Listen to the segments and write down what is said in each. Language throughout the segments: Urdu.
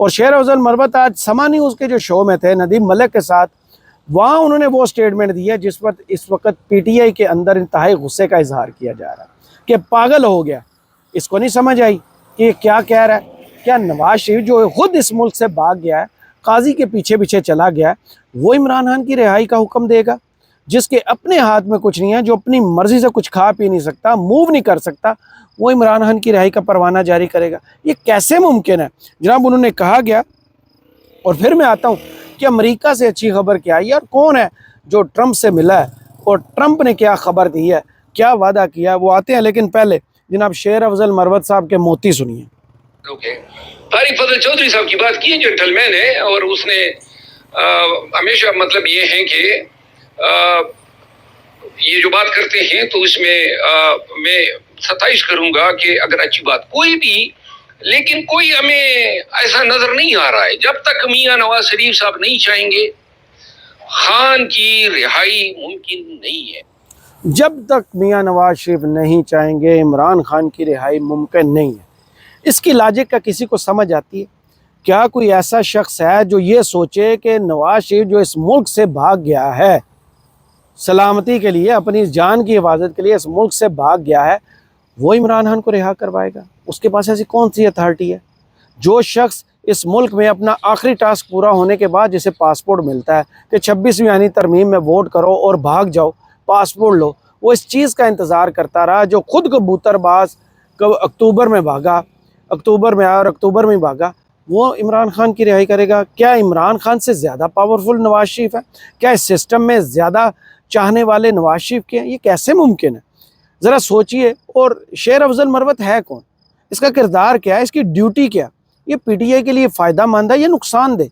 اور شیر افضل مروت آج سما نیوز کے جو شو میں تھے ندیم ملک کے ساتھ، وہاں انہوں نے وہ سٹیٹمنٹ دی ہے جس پر اس وقت پی ٹی آئی کے اندر انتہائی غصے کا اظہار کیا جا رہا ہے کہ پاگل ہو گیا، اس کو نہیں سمجھ آئی کہ یہ کیا کہہ رہا ہے۔ کیا نواز شریف جو خود اس ملک سے بھاگ گیا ہے، قاضی کے پیچھے پیچھے چلا گیا ہے، وہ عمران خان کی رہائی کا حکم دے گا؟ جس کے اپنے ہاتھ میں کچھ نہیں ہے، جو اپنی مرضی سے کچھ کھا پی نہیں سکتا، موو نہیں کر سکتا، وہ عمران خان کی رہائی کا پروانہ جاری کرے گا؟ یہ کیسے ممکن ہے جناب؟ انہوں نے کہا گیا، اور پھر میں آتا ہوں کہ امریکہ سے اچھی خبر کیا ہے اور کون ہے جو ٹرمپ سے ملا ہے اور ٹرمپ نے کیا خبر دی ہے، کیا وعدہ کیا ہے، وہ آتے ہیں۔ لیکن پہلے جناب شیر افضل مروت صاحب کے موتی سنیے۔ طارق فضل چودھری صاحب کی بات کی، جنٹل مین ہے، اور اس نے ہمیشہ مطلب یہ ہے کہ یہ جو بات کرتے ہیں تو اس میں ستائش کروں گا کہ اگر اچھی بات کوئی بھی، لیکن کوئی ہمیں ایسا نظر نہیں آ رہا ہے جب تک میاں نواز شریف صاحب نہیں چاہیں گے خان کی رہائی ممکن نہیں ہے۔ جب تک میاں نواز شریف نہیں چاہیں گے عمران خان کی رہائی ممکن نہیں ہے۔ اس کی لاجک کا کسی کو سمجھ آتی ہے؟ کیا کوئی ایسا شخص ہے جو یہ سوچے کہ نواز شریف جو اس ملک سے بھاگ گیا ہے سلامتی کے لیے، اپنی جان کی حفاظت کے لیے اس ملک سے بھاگ گیا ہے، وہ عمران خان کو رہا کروائے گا؟ اس کے پاس ایسی کون سی اتھارٹی ہے؟ جو شخص اس ملک میں اپنا آخری ٹاسک پورا ہونے کے بعد جسے پاسپورٹ ملتا ہے کہ 26ویں آئینی ترمیم میں ووٹ کرو اور بھاگ جاؤ، پاسپورٹ لو، وہ اس چیز کا انتظار کرتا رہا، جو خود کبوتر باز اکتوبر میں بھاگا، اکتوبر میں آیا اور اکتوبر میں بھاگا، وہ عمران خان کی رہائی کرے گا؟ کیا عمران خان سے زیادہ پاورفل نواز شریف ہے؟ کیا اس سسٹم میں زیادہ چاہنے والے نواز شریف کے ہیں؟ یہ کیسے ممکن ہے؟ ذرا سوچئے۔ اور شیر افضل مروت ہے کون؟ اس کا کردار کیا ہے؟ اس کی ڈیوٹی کیا؟ یہ پی ٹی آئی کے لیے فائدہ مند ہے یا نقصان دہ؟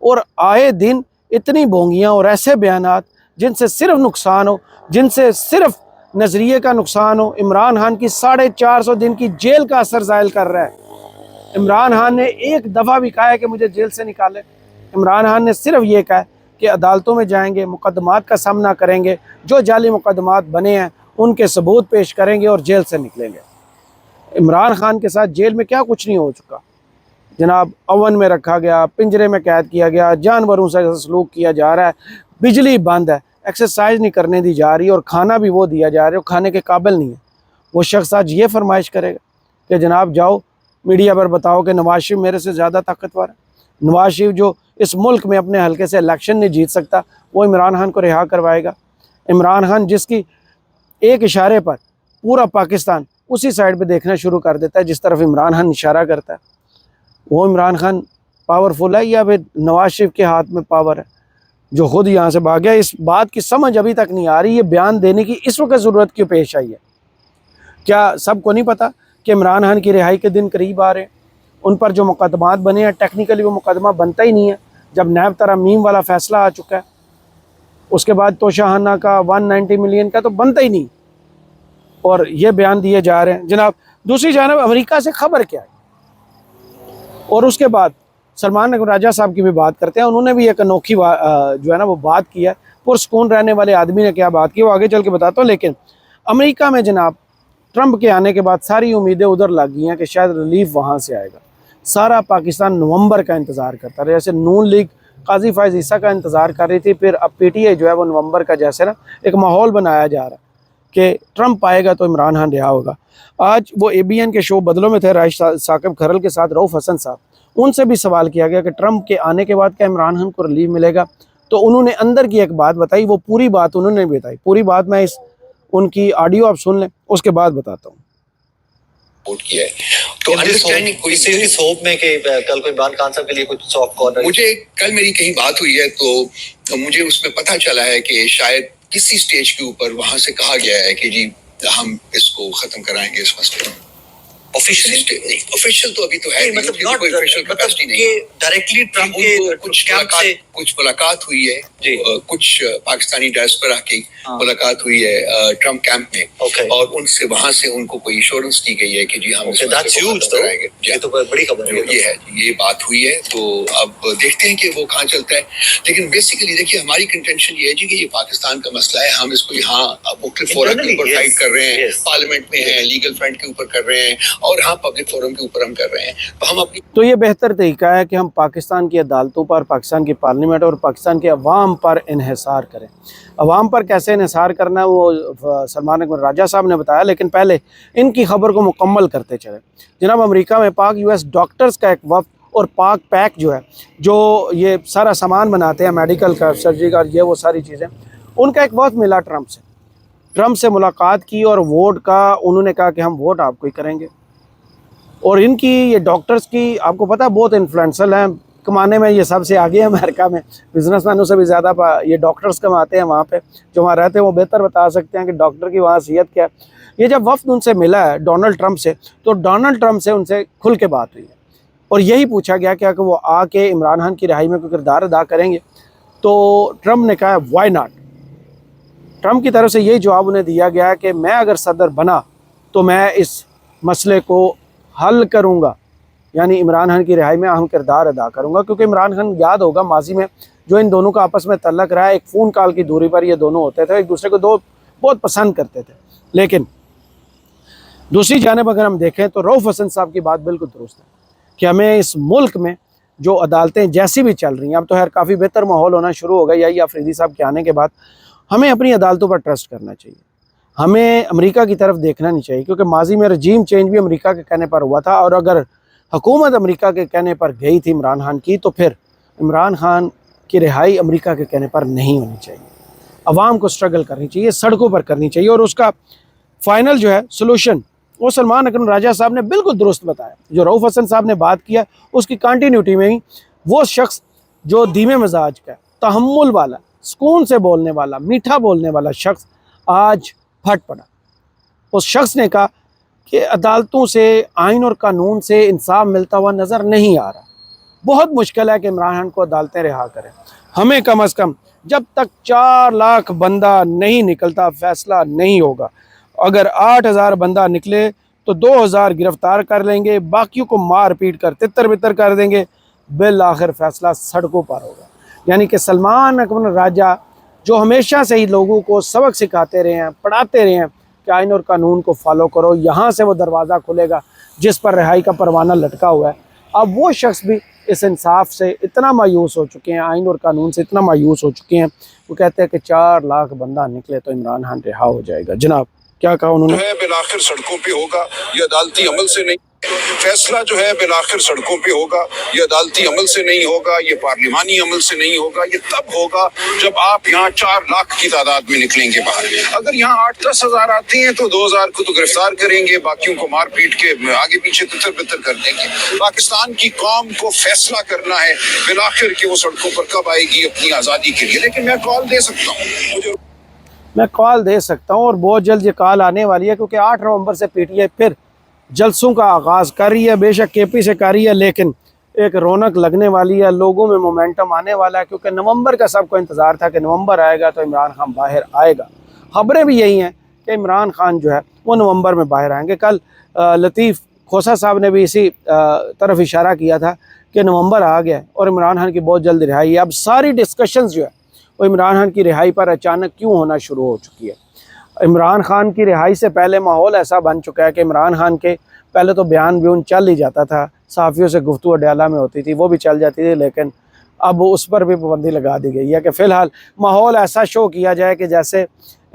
اور آئے دن اتنی بونگیاں اور ایسے بیانات جن سے صرف نقصان ہو، جن سے صرف نظریے کا نقصان ہو۔ عمران خان کی 450 دن کی جیل کا اثر زائل کر رہا ہے۔ عمران خان نے ایک دفعہ بھی کہا ہے کہ مجھے جیل سے نکالے؟ عمران خان نے صرف یہ کہا ہے کہ عدالتوں میں جائیں گے، مقدمات کا سامنا کریں گے، جو جعلی مقدمات بنے ہیں ان کے ثبوت پیش کریں گے اور جیل سے نکلیں گے۔ عمران خان کے ساتھ جیل میں کیا کچھ نہیں ہو چکا جناب؟ اوون میں رکھا گیا، پنجرے میں قید کیا گیا، جانوروں سے سلوک کیا جا رہا ہے، بجلی بند ہے، ایکسرسائز نہیں کرنے دی جا رہی، اور کھانا بھی وہ دیا جا رہا ہے وہ کھانے کے قابل نہیں ہے۔ وہ شخص آج یہ فرمائش کرے گا کہ جناب جاؤ میڈیا پر بتاؤ کہ نواز شریف میرے سے زیادہ طاقتور ہے؟ نواز شریف جو اس ملک میں اپنے حلقے سے الیکشن نہیں جیت سکتا، وہ عمران خان کو رہا کروائے گا؟ عمران خان جس کی ایک اشارے پر پورا پاکستان اسی سائڈ پہ دیکھنا شروع کر دیتا ہے جس طرف عمران خان اشارہ کرتا ہے، وہ عمران خان پاورفل ہے یا پھر نواز شریف کے ہاتھ میں پاور ہے جو خود یہاں سے بھاگ گیا؟ اس بات کی سمجھ ابھی تک نہیں آ رہی۔ یہ بیان دینے کی اس وقت ضرورت کیوں پیش آئی ہے؟ کیا سب کو نہیں پتا کہ عمران خان کی رہائی کے دن قریب آ رہے ہیں؟ ان پر جو مقدمات بنے ہیں ٹیکنیکلی وہ مقدمہ بنتا ہی نہیں ہے جب نیب ترمیم والا فیصلہ آ چکا ہے۔ اس کے بعد توشاہانہ کا 190 ملین کا تو بنتا ہی نہیں، اور یہ بیان دیے جا رہے ہیں جناب۔ دوسری جانب امریکہ سے خبر کیا ہے؟ اور اس کے بعد سلمان راجہ صاحب کی بھی بات کرتے ہیں۔ انہوں نے بھی ایک انوکھی جو ہے نا وہ بات کی ہے، پرسکون رہنے والے آدمی نے کیا بات کی وہ آگے چل کے بتاتا ہوں۔ لیکن امریکہ میں جناب ٹرمپ کے آنے کے بعد ساری امیدیں ادھر لگ گئی ہیں کہ شاید ریلیف وہاں سے آئے گا۔ سارا پاکستان نومبر کا انتظار کرتا رہا، جیسے نون لیگ قاضی فائز عیسیٰ کا انتظار کر رہی تھی، پھر اب پی ٹی آئی جو ہے وہ نومبر کا جیسے نا ایک ماحول بنایا جا رہا ہے کہ ٹرمپ آئے گا تو عمران خان رہا ہوگا۔ آج وہ اے بی این کے شو بدلوں میں تھے راہش ثاقب کھرل کے ساتھ رؤف حسن صاحب، ان سے بھی سوال کیا گیا کہ ٹرمپ کے آنے کے بعد کیا عمران خان کو ریلیف ملے گا؟ تو انہوں نے اندر کی ایک بات بتائی، وہ پوری بات انہوں نے بتائی، پوری بات میں ان کی آڈیو آپ سن لیں، اس کے بعد بتاتا ہوں۔ کیا ہے تو انڈرسٹینڈنگ کوئی سیریس ہوپ میں کہ کل کو عمران خان صاحب کے لیے کچھ سافٹ کارنر، مجھے کل میری کہیں بات ہوئی ہے تو مجھے اس میں پتہ چلا ہے کہ شاید کسی سٹیج کے اوپر وہاں سے کہا گیا ہے کہ جی ہم اس کو ختم کرائیں گے اس مسئلے میں۔ آفیشیل تو ابھی تو ہے مطلب کوئی آفیشیل کیپیسٹی نہیں کہ ڈائریکٹلی ٹرمپ کے کچھ ملاقات ہوئی ہے، کچھ پاکستانی ڈائسپورا کی ملاقات ہوئی ہے ٹرمپ کیمپ میں، اور ان سے وہاں سے ان کو کوئی ایشورنس دی گئی ہے کہ جی ہم اس کو کرائیں گے۔ یہ تو بڑی خبر ہے، یہ ہے یہ بات ہوئی ہے، تو اب دیکھتے ہیں کہ وہ کہاں چلتا ہے۔ لیکن بیسیکلی دیکھیے ہماری کنٹینشن یہ ہے جی کہ یہ پاکستان کا مسئلہ ہے، ہم اس کو یہاں مختلف فورم کے اوپر فائٹ کر رہے ہیں، پارلیمنٹ میں ہیں، لیگل فرنٹ کے اوپر کر رہے ہیں، اور ہاں پبلک فورم کے اوپر ہم کر رہے ہیں. ہم اپنی تو یہ بہتر طریقہ ہے کہ ہم پاکستان کی عدالتوں پر، پاکستان کی پارلیمنٹ اور پاکستان کے عوام پر انحصار کریں. عوام پر کیسے انحصار کرنا ہے وہ سلمان اکبر راجہ صاحب نے بتایا، لیکن پہلے ان کی خبر کو مکمل کرتے چلیں. جناب امریکہ میں پاک یو ایس ڈاکٹرز کا ایک وفد اور پاک پیک جو ہے، جو یہ سارا سامان بناتے ہیں میڈیکل کا، سرجری کا، یہ وہ ساری چیزیں، ان کا ایک وفد ملا ٹرمپ سے ملاقات کی اور ووٹ کا انہوں نے کہا کہ ہم ووٹ آپ کو ہی کریں گے. اور ان کی یہ ڈاکٹرز کی آپ کو پتہ بہت انفلوئنشل ہیں، کمانے میں یہ سب سے آگے ہیں امریکہ میں، بزنس مینوں سے بھی زیادہ یہ ڈاکٹرز کماتے ہیں وہاں پہ. جو وہاں رہتے ہیں وہ بہتر بتا سکتے ہیں کہ ڈاکٹر کی وہاں حیثیت کیا ہے. یہ جب وفد ان سے ملا ہے ڈونلڈ ٹرمپ سے، تو ڈونلڈ ٹرمپ سے ان سے کھل کے بات ہوئی ہے اور یہی پوچھا گیا کہ وہ آ کے عمران خان کی رہائی میں کوئی کردار ادا کریں گے. تو ٹرمپ نے کہا وائی ناٹ. ٹرمپ کی طرف سے یہی جواب انہیں دیا گیا کہ میں اگر صدر بنا تو میں اس مسئلے کو حل کروں گا، یعنی عمران خان کی رہائی میں اہم کردار ادا کروں گا. کیونکہ عمران خان یاد ہوگا ماضی میں جو ان دونوں کا آپس میں تعلق رہا ہے، ایک فون کال کی دوری پر یہ دونوں ہوتے تھے، ایک دوسرے کو بہت پسند کرتے تھے. لیکن دوسری جانب اگر ہم دیکھیں تو رؤف حسن صاحب کی بات بالکل درست ہے کہ ہمیں اس ملک میں جو عدالتیں جیسی بھی چل رہی ہیں، اب تو کافی بہتر ماحول ہونا شروع ہو گیا یہ آفریدی صاحب کے آنے کے بعد، ہمیں اپنی عدالتوں پر ٹرسٹ کرنا چاہیے. ہمیں امریکہ کی طرف دیکھنا نہیں چاہیے، کیونکہ ماضی میں رجیم چینج بھی امریکہ کے کہنے پر ہوا تھا، اور اگر حکومت امریکہ کے کہنے پر گئی تھی عمران خان کی، تو پھر عمران خان کی رہائی امریکہ کے کہنے پر نہیں ہونی چاہیے. عوام کو سٹرگل کرنی چاہیے، سڑکوں پر کرنی چاہیے، اور اس کا فائنل جو ہے سلوشن وہ سلمان اکبر راجہ صاحب نے بالکل درست بتایا. جو رؤف حسن صاحب نے بات کیا اس کی کنٹینیوٹی میں ہی وہ شخص جو دھیمے مزاج کا، تحمل والا، سکون سے بولنے والا، میٹھا بولنے والا شخص آج پھٹ پڑا. اس شخص نے کہا کہ عدالتوں سے، آئین اور قانون سے انصاف ملتا ہوا نظر نہیں آ رہا. بہت مشکل ہے کہ عمران خان کو عدالتیں رہا کریں. ہمیں کم از کم جب تک 4 لاکھ بندہ نہیں نکلتا فیصلہ نہیں ہوگا. اگر 8,000 بندہ نکلے تو 2,000 گرفتار کر لیں گے، باقیوں کو مار پیٹ کر تتر بتر کر دیں گے، بالآخر فیصلہ سڑکوں پر ہوگا. یعنی کہ سلمان اکبر راجہ جو ہمیشہ سے ہی لوگوں کو سبق سکھاتے رہے ہیں، پڑھاتے رہے ہیں کہ آئین اور قانون کو فالو کرو، یہاں سے وہ دروازہ کھلے گا جس پر رہائی کا پروانہ لٹکا ہوا ہے. اب وہ شخص بھی اس انصاف سے اتنا مایوس ہو چکے ہیں، آئین اور قانون سے اتنا مایوس ہو چکے ہیں، وہ کہتے ہیں کہ 4 لاکھ بندہ نکلے تو عمران خان رہا ہو جائے گا. جناب کیا کہا انہوں نے؟ بالآخر سڑکوں پہ ہوگا، یہ عدالتی عمل سے نہیں. فیصلہ جو ہے بالآخر سڑکوں پہ ہوگا، یہ عدالتی عمل سے نہیں ہوگا، یہ پارلیمانی عمل سے نہیں ہوگا. یہ تب ہوگا جب آپ یہاں 4 لاکھ کی تعداد میں نکلیں گے باہر. اگر یہاں 8-10 ہزار آتے ہیں تو 2,000 کو تو گرفتار کریں گے، باقیوں کو مار پیٹ کے آگے پیچھے تتر بتر کر دیں گے. پاکستان کی قوم کو فیصلہ کرنا ہے بالآخر کہ وہ سڑکوں پر کب آئے گی اپنی آزادی کے لیے. لیکن میں کال دے سکتا ہوں اور بہت جلد یہ کال آنے والی ہے، کیونکہ 8 نومبر سے پی ٹی آئی پھر جلسوں کا آغاز کر رہی ہے. بے شک کے پی سے کر رہی ہے، لیکن ایک رونق لگنے والی ہے، لوگوں میں مومنٹم آنے والا ہے، کیونکہ نومبر کا سب کو انتظار تھا کہ نومبر آئے گا تو عمران خان باہر آئے گا. خبریں بھی یہی ہیں کہ عمران خان جو ہے وہ نومبر میں باہر آئیں گے. کل لطیف کھوسہ صاحب نے بھی اسی طرف اشارہ کیا تھا کہ نومبر آ گیا اور عمران خان کی بہت جلد رہائی ہے. اب ساری ڈسکشنز جو ہے وہ عمران خان کی رہائی پر اچانک کیوں ہونا شروع ہو چکی ہے. عمران خان کی رہائی سے پہلے ماحول ایسا بن چکا ہے کہ عمران خان کے پہلے تو بیان چل ہی جاتا تھا، صحافیوں سے گفتگو اڈیالہ میں ہوتی تھی، وہ بھی چل جاتی تھی، لیکن اب اس پر بھی پابندی لگا دی گئی ہے کہ فی الحال ماحول ایسا شو کیا جائے کہ جیسے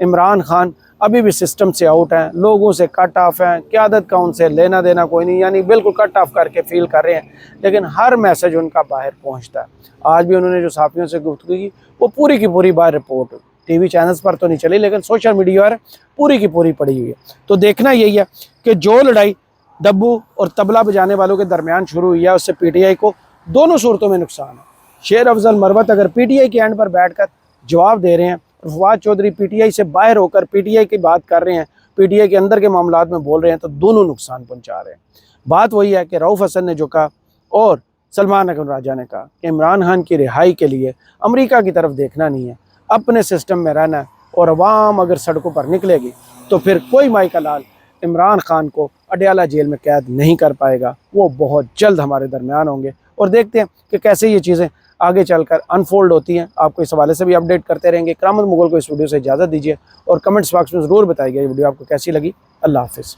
عمران خان ابھی بھی سسٹم سے آؤٹ ہیں، لوگوں سے کٹ آف ہیں، قیادت کا ان سے لینا دینا کوئی نہیں، یعنی بالکل کٹ آف کر کے فیل کر رہے ہیں. لیکن ہر میسج ان کا باہر پہنچتا ہے. آج بھی انہوں نے جو صحافیوں سے گفتگو کی وہ پوری کی پوری باہر رپورٹ ٹی وی چینلز پر تو نہیں چلی، لیکن سوشل میڈیا پر پوری کی پوری پڑی ہوئی ہے. تو دیکھنا یہی ہے کہ جو لڑائی ڈبو اور طبلہ بجانے والوں کے درمیان شروع ہوئی ہے اس سے پی ٹی آئی کو دونوں صورتوں میں نقصان ہے. شیر افضل مروت اگر پی ٹی آئی کے اینڈ پر بیٹھ کر جواب دے رہے ہیں اور Fawad Chaudhry P T I سے باہر ہو کر پی ٹی آئی کی بات کر رہے ہیں، پی ٹی آئی کے اندر کے معاملات میں بول رہے ہیں، تو دونوں نقصان پہنچا رہے ہیں. بات وہی ہے کہ رؤف حسن نے جو کہا اور سلمان اکبر راجہ نے کہا کہ عمران خان کی رہائی کے لیے امریکہ کی طرف دیکھنا نہیں ہے، اپنے سسٹم میں رہنا ہے، اور عوام اگر سڑکوں پر نکلے گی تو پھر کوئی مائی کا لال عمران خان کو اڈیالہ جیل میں قید نہیں کر پائے گا. وہ بہت جلد ہمارے درمیان ہوں گے اور دیکھتے ہیں کہ کیسے یہ چیزیں آگے چل کر انفولڈ ہوتی ہیں. آپ کو اس حوالے سے بھی اپڈیٹ کرتے رہیں گے. کرامت مغل کو اس ویڈیو سے اجازت دیجیے اور کمنٹس باکس میں ضرور بتائیے یہ ویڈیو آپ کو کیسی لگی. اللہ حافظ.